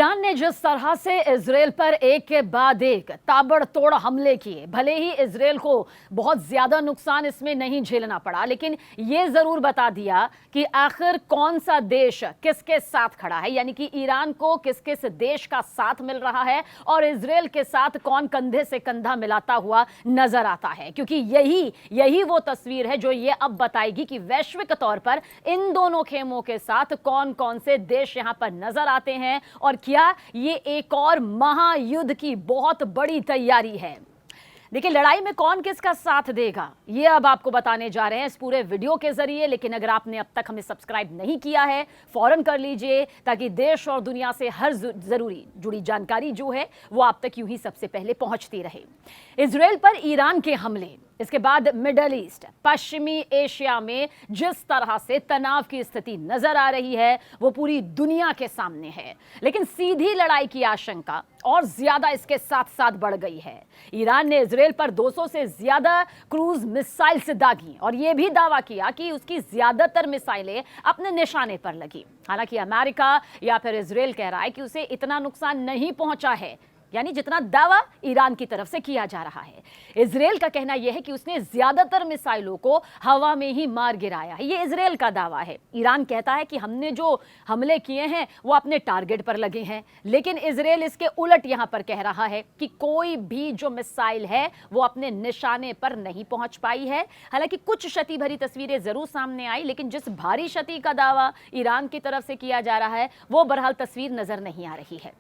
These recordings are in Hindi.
ईरान ने जिस तरह से इजराइल पर एक के बाद एक ताबड़तोड़ हमले किए, भले ही इजराइल को बहुत ज्यादा नुकसान इसमें नहीं झेलना पड़ा, लेकिन ये जरूर बता दिया कि आखिर कौन सा देश किसके साथ खड़ा है। यानी कि ईरान को किस किस देश का साथ मिल रहा है और इजराइल के साथ कौन कंधे से कंधा मिलाता हुआ नजर आता है, क्योंकि यही वो तस्वीर है जो ये अब बताएगी कि वैश्विक तौर पर इन दोनों खेमों के साथ कौन कौन से देश यहां पर नजर आते हैं और क्या ये एक और महायुद्ध की बहुत बड़ी तैयारी है। देखिए, लड़ाई में कौन किसका साथ देगा ये अब आपको बताने जा रहे हैं इस पूरे वीडियो के जरिए। लेकिन अगर आपने अब तक हमें सब्सक्राइब नहीं किया है, फौरन कर लीजिए, ताकि देश और दुनिया से हर जरूरी जुड़ी जानकारी जो है वो आप तक यूं ही सबसे पहले पहुंचती रहे। इजराइल पर ईरान के हमले, इसके बाद मिडल ईस्ट, पश्चिमी एशिया में जिस तरह से तनाव की स्थिति नजर आ रही है वो पूरी दुनिया के सामने है। लेकिन सीधी लड़ाई की आशंका और ज्यादा इसके साथ साथ बढ़ गई है। ईरान ने इजराइल पर 200 से ज्यादा क्रूज मिसाइल से दागी और यह भी दावा किया कि उसकी ज्यादातर मिसाइलें अपने निशाने पर लगी। हालांकि अमेरिका या फिर इजराइल कह रहा है कि उसे इतना नुकसान नहीं पहुंचा है, यानी जितना दावा ईरान की तरफ से किया जा रहा है। इजराइल का कहना यह है कि उसने ज्यादातर मिसाइलों को हवा में ही मार गिराया है, ये इजराइल का दावा है। ईरान कहता है कि हमने जो हमले किए हैं वो अपने टारगेट पर लगे हैं, लेकिन इजराइल इसके उलट यहां पर कह रहा है कि कोई भी जो मिसाइल है वो अपने निशाने पर नहीं पहुंच पाई है। हालांकि कुछ क्षति भरी तस्वीरें जरूर सामने आई, लेकिन जिस भारी क्षति का दावा ईरान की तरफ से किया जा रहा है वो बहरहाल तस्वीर नजर नहीं आ रही है।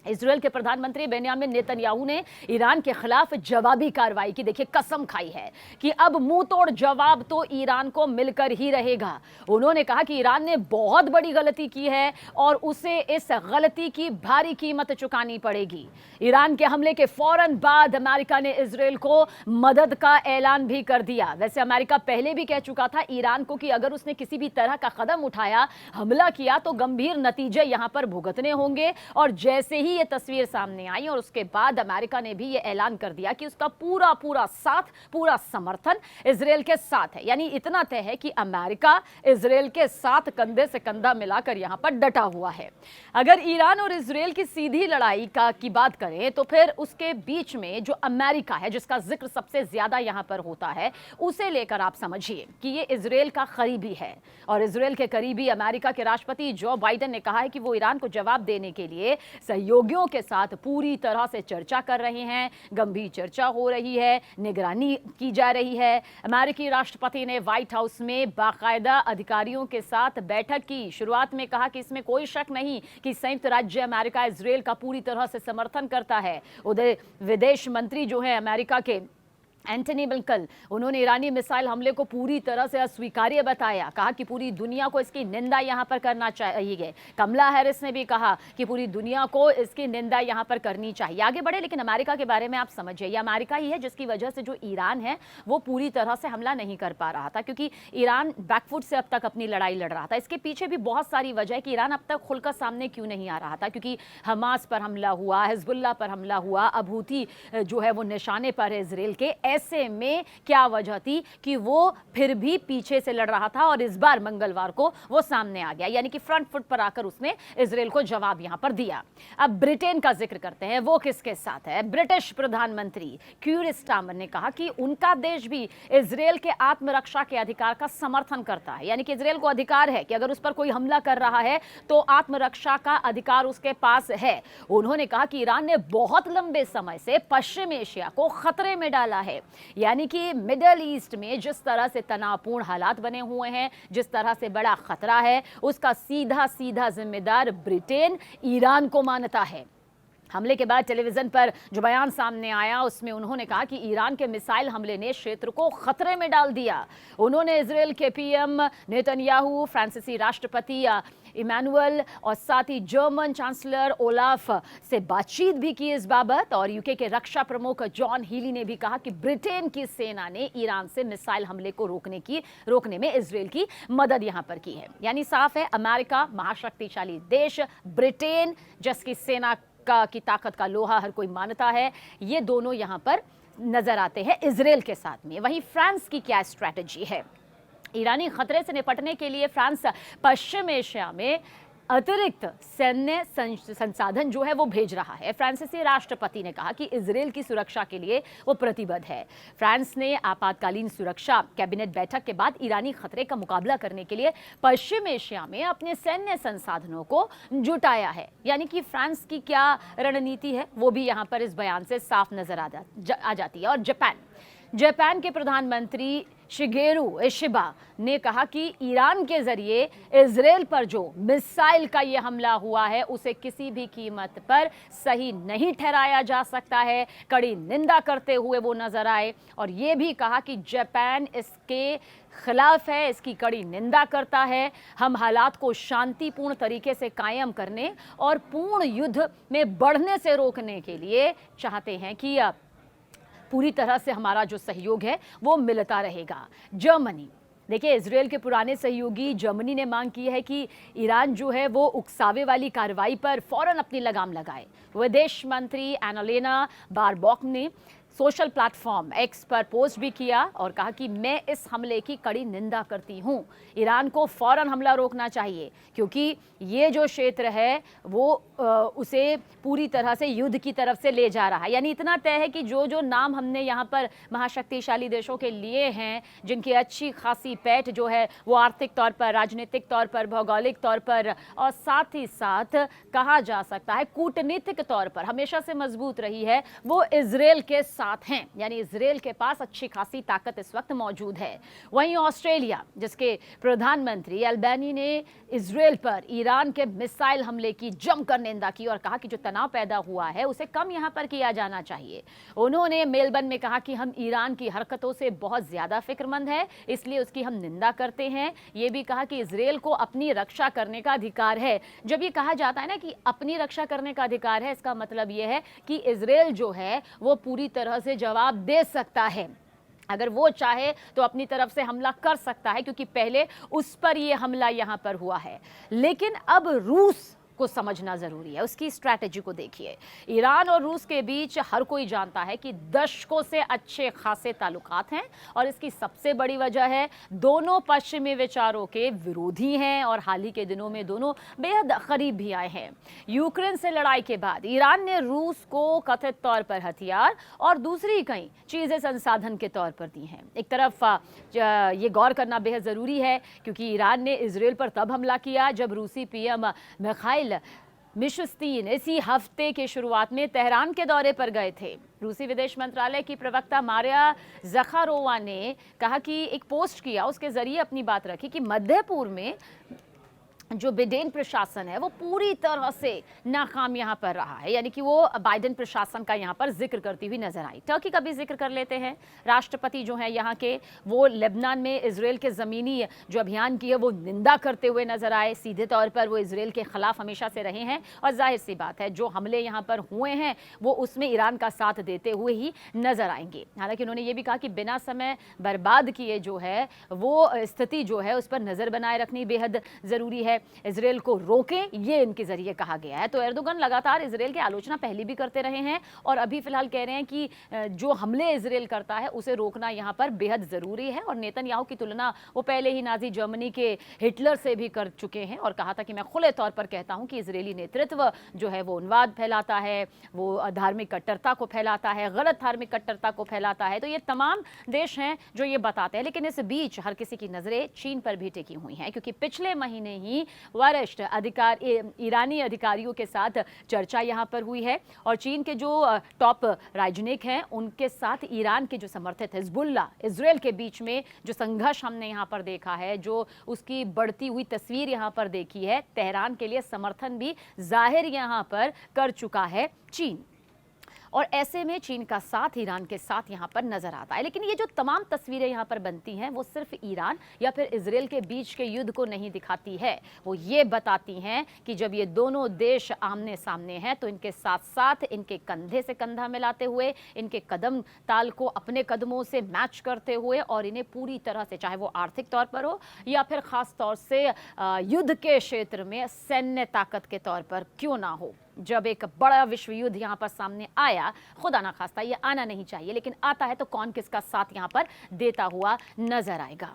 इजराइल के प्रधानमंत्री बेंयामिन नेतन्याहू ने ईरान के खिलाफ जवाबी कार्रवाई की देखिए कसम खाई है कि अब मुंह तोड़ जवाब तो ईरान को मिलकर ही रहेगा। उन्होंने कहा कि ईरान ने बहुत बड़ी गलती की है और उसे इस गलती की भारी कीमत चुकानी पड़ेगी। ईरान के हमले के फौरन बाद अमेरिका ने इजराइल को मदद का ऐलान भी कर दिया। वैसे अमेरिका पहले भी कह चुका था ईरान को कि अगर उसने किसी भी तरह का कदम उठाया, हमला किया, तो गंभीर नतीजे यहां पर भुगतने होंगे। और जैसे ही ये तस्वीर सामने आई और उसके बाद अमेरिका ने भी ये ऐलान कर दिया कि उसका पूरा साथ, पूरा समर्थन इजराइल के साथ है। यानी इतना तय है कि अमेरिका इजराइल के साथ कंधे से कंधा मिलाकर यहां पर डटा हुआ है। अगर ईरान और इजराइल की सीधी लड़ाई की बात करें तो फिर उसके बीच में जो अमेरिका है, जिसका जिक्र सबसे ज्यादा यहां पर होता है, उसे लेकर आप समझिए कि ये इजराइल का करीबी है। और इजराइल के करीबी अमेरिका के राष्ट्रपति जो बाइडेन ने कहा है कि वो ईरान को जवाब देने के लिए सहयोगियों के साथ पूरी तरह से चर्चा कर रहे हैं। गंभीर चर्चा हो रही है, निगरानी की जा रही है। अमेरिकी राष्ट्रपति ने व्हाइट हाउस में बाकायदा अधिकारियों के साथ बैठक की। शुरुआत में कहा कि इसमें कोई शक नहीं कि संयुक्त राज्य अमेरिका इजराइल का पूरी तरह से समर्थन करता है। उधर विदेश मंत्री जो है अमेरिका के एंटनी ब्लिंकन, उन्होंने ईरानी मिसाइल हमले को पूरी तरह से अस्वीकार्य बताया। कहा कि पूरी दुनिया को इसकी निंदा यहां पर करना चाहिए। कमला हैरिस ने भी कहा कि पूरी दुनिया को इसकी निंदा यहां पर करनी चाहिए। आगे बढ़े, लेकिन अमेरिका के बारे में आप समझिए, यह अमेरिका ही है जिसकी वजह से जो ईरान है वो पूरी तरह से हमला नहीं कर पा रहा था, क्योंकि ईरान बैकफुट से अब तक अपनी लड़ाई लड़ रहा था। इसके पीछे भी बहुत सारी वजह है कि ईरान अब तक खुलकर सामने क्यों नहीं आ रहा था, क्योंकि हमास पर हमला हुआ, हिजबुल्लाह पर हमला हुआ, अब हूती जो है वो निशाने पर है इजराइल के। ऐसे में क्या वजह थी कि वो फिर भी पीछे से लड़ रहा था और इस बार मंगलवार को वो सामने आ गया, यानी कि फ्रंट फुट पर आकर उसने इजराइल को जवाब यहां पर दिया। अब ब्रिटेन का जिक्र करते हैं, वो किसके साथ है। ब्रिटिश प्रधानमंत्री कीर स्टारमर ने कहा कि उनका देश भी इजराइल के आत्मरक्षा के अधिकार का समर्थन करता है। यानी कि इजराइल को अधिकार है कि अगर उस पर कोई हमला कर रहा है तो आत्मरक्षा का अधिकार उसके पास है। उन्होंने कहा कि ईरान ने बहुत लंबे समय से पश्चिम एशिया को खतरे में डाला है। यानी कि मिडल ईस्ट में जिस तरह से तनावपूर्ण हालात बने हुए हैं, जिस तरह से बड़ा खतरा है, उसका सीधा जिम्मेदार ब्रिटेन ईरान को मानता है। हमले के बाद टेलीविजन पर जो बयान सामने आया उसमें उन्होंने कहा कि ईरान के मिसाइल हमले ने क्षेत्र को खतरे में डाल दिया। उन्होंने इजराइल के पीएम नेतन्याहू, फ्रांसीसी राष्ट्रपति इमैनुअल और साथ ही जर्मन चांसलर ओलाफ से बातचीत भी की इस बाबत। और यूके के रक्षा प्रमुख जॉन हीली ने भी कहा कि ब्रिटेन की सेना ने ईरान से मिसाइल हमले को रोकने में इजराइल की मदद यहां पर की है। यानी साफ है, अमेरिका महाशक्तिशाली देश, ब्रिटेन जिसकी सेना की ताकत का लोहा हर कोई मानता है, ये दोनों यहां पर नजर आते हैं इजराइल के साथ में। वहीं फ्रांस की क्या स्ट्रैटेजी है। ईरानी खतरे से निपटने के लिए फ्रांस पश्चिम एशिया में अतिरिक्त सैन्य संसाधन जो है वो भेज रहा है। फ्रांसीसी राष्ट्रपति ने कहा कि इजरायल की सुरक्षा के लिए वो प्रतिबद्ध है। फ्रांस ने आपातकालीन सुरक्षा कैबिनेट बैठक के बाद ईरानी खतरे का मुकाबला करने के लिए पश्चिम एशिया में अपने सैन्य संसाधनों को जुटाया है। यानी कि फ्रांस की क्या रणनीति है वो भी यहाँ पर इस बयान से साफ नजर आ जाती है। और जापान के प्रधानमंत्री शिगेरू इशिबा ने कहा कि ईरान के जरिए इजरायल पर जो मिसाइल का ये हमला हुआ है उसे किसी भी कीमत पर सही नहीं ठहराया जा सकता है। कड़ी निंदा करते हुए वो नजर आए और ये भी कहा कि जापान इसके खिलाफ है, इसकी कड़ी निंदा करता है। हम हालात को शांतिपूर्ण तरीके से कायम करने और पूर्ण युद्ध में बढ़ने से रोकने के लिए चाहते हैं कि पूरी तरह से हमारा जो सहयोग है वो मिलता रहेगा। जर्मनी, देखिए, इजरायल के पुराने सहयोगी जर्मनी ने मांग की है कि ईरान जो है वो उकसावे वाली कार्रवाई पर फौरन अपनी लगाम लगाए। विदेश मंत्री एनालेना बारबॉक ने सोशल प्लेटफॉर्म एक्स पर पोस्ट भी किया और कहा कि मैं इस हमले की कड़ी निंदा करती हूं। ईरान को फौरन हमला रोकना चाहिए क्योंकि ये जो क्षेत्र है वो उसे पूरी तरह से युद्ध की तरफ से ले जा रहा है। यानी इतना तय है कि जो जो नाम हमने यहाँ पर महाशक्तिशाली देशों के लिए हैं, जिनकी अच्छी खासी पैठ जो है वो आर्थिक तौर पर, राजनीतिक तौर पर, भौगोलिक तौर पर और साथ ही साथ कहा जा सकता है कूटनीतिक तौर पर हमेशा से मजबूत रही है, वो इजरायल के साथ हैं। यानी इजरायल के पास अच्छी खासी ताकत इस वक्त मौजूद है। वहीं ऑस्ट्रेलिया, जिसके प्रधानमंत्री अल्बानी ने इजरायल पर ईरान के मिसाइल हमले की जमकर निंदा की और कहा कि जो तनाव पैदा हुआ है उसे कम यहां पर किया जाना चाहिए। उन्होंने मेलबर्न में कहा कि हम ईरान की हरकतों से बहुत ज्यादा फिक्रमंद है, इसलिए उसकी हम निंदा करते हैं। ये भी कहा कि इजरायल को अपनी रक्षा करने का अधिकार है। जब ये कहा जाता है ना कि अपनी रक्षा करने का अधिकार है, इसका मतलब ये है कि इजरायल जो है वो पूरी तरह से जवाब दे सकता है। अगर वो चाहे तो अपनी तरफ से हमला कर सकता है क्योंकि पहले उस पर ये हमला यहाँ पर हुआ है। लेकिन अब रूस को समझना जरूरी है, उसकी स्ट्रैटेजी को देखिए। ईरान और रूस के बीच हर कोई जानता है कि दशकों से अच्छे खासे ताल्लुकात हैं और इसकी सबसे बड़ी वजह है दोनों पश्चिमी विचारों के विरोधी हैं और हाल ही के दिनों में दोनों बेहद करीब भी आए हैं। यूक्रेन से लड़ाई के बाद ईरान ने रूस को कथित तौर पर हथियार और दूसरी कई चीजें संसाधन के तौर पर दी हैं। एक तरफ ये गौर करना बेहद जरूरी है क्योंकि ईरान ने इजरायल पर तब हमला किया जब रूसी पीएम मिखाइल मिशुस्तीन इसी हफ्ते के शुरुआत में तेहरान के दौरे पर गए थे। रूसी विदेश मंत्रालय की प्रवक्ता मारिया ज़खारोवा ने कहा कि एक पोस्ट किया, उसके जरिए अपनी बात रखी कि मध्य पूर्व में जो बिडेन प्रशासन है वो पूरी तरह से नाकाम यहाँ पर रहा है। यानी कि वो बाइडेन प्रशासन का यहाँ पर जिक्र करती हुई नजर आई। टर्की का भी जिक्र कर लेते हैं। राष्ट्रपति जो है यहाँ के वो लेबनान में इजरायल के ज़मीनी जो अभियान की है वो निंदा करते हुए नजर आए। सीधे तौर पर वो इजरायल के खिलाफ हमेशा से रहे हैं और जाहिर सी बात है जो हमले यहाँ पर हुए हैं वो उसमें ईरान का साथ देते हुए ही नजर आएंगे। हालांकि उन्होंने ये भी कहा कि बिना समय बर्बाद किए जो है वो स्थिति जो है उस पर नजर बनाए रखनी बेहद जरूरी है। इजरायल को रोकें, ये इनके जरिए कहा गया है। तो एर्दोगन लगातार इजरायल की आलोचना पहले भी करते रहे हैं और अभी फिलहाल कह रहे हैं कि जो हमले इजरायल करता है उसे रोकना यहाँ पर बेहद जरूरी है। और नेतन्याहू की तुलना वो पहले ही नाजी जर्मनी के हिटलर से भी कर चुके हैं और कहा था कि मैं खुले तौर पर कहता हूं कि इजरायली नेतृत्व जो है वो उन्माद फैलाता है, वो धार्मिक कट्टरता को फैलाता है, गलत धार्मिक कट्टरता को फैलाता है। तो ये तमाम देश हैं जो ये बताते हैं। लेकिन इस बीच हर किसी की नजरें चीन पर भी टिकी हुई हैं क्योंकि पिछले महीने ही वरिष्ठ ईरानी अधिकारियों के साथ चर्चा यहां पर हुई है और चीन के जो टॉप राजनयिक हैं उनके साथ ईरान के जो समर्थित हिजबुल्ला इजरायल के बीच में जो संघर्ष हमने यहां पर देखा है, जो उसकी बढ़ती हुई तस्वीर यहां पर देखी है, तेहरान के लिए समर्थन भी जाहिर यहां पर कर चुका है चीन। और ऐसे में चीन का साथ ईरान के साथ यहाँ पर नजर आता है। लेकिन ये जो तमाम तस्वीरें यहाँ पर बनती हैं वो सिर्फ ईरान या फिर इजरायल के बीच के युद्ध को नहीं दिखाती है, वो ये बताती हैं कि जब ये दोनों देश आमने सामने हैं तो इनके साथ साथ इनके कंधे से कंधा मिलाते हुए, इनके कदम ताल को अपने कदमों से मैच करते हुए और इन्हें पूरी तरह से, चाहे वो आर्थिक तौर पर हो या फिर खास तौर से युद्ध के क्षेत्र में सैन्य ताकत के तौर पर क्यों ना हो, जब एक बड़ा विश्व युद्ध यहाँ पर सामने आया, खुदा ना खास्ता ये आना नहीं चाहिए, लेकिन आता है तो कौन किसका साथ यहाँ पर देता हुआ नजर आएगा।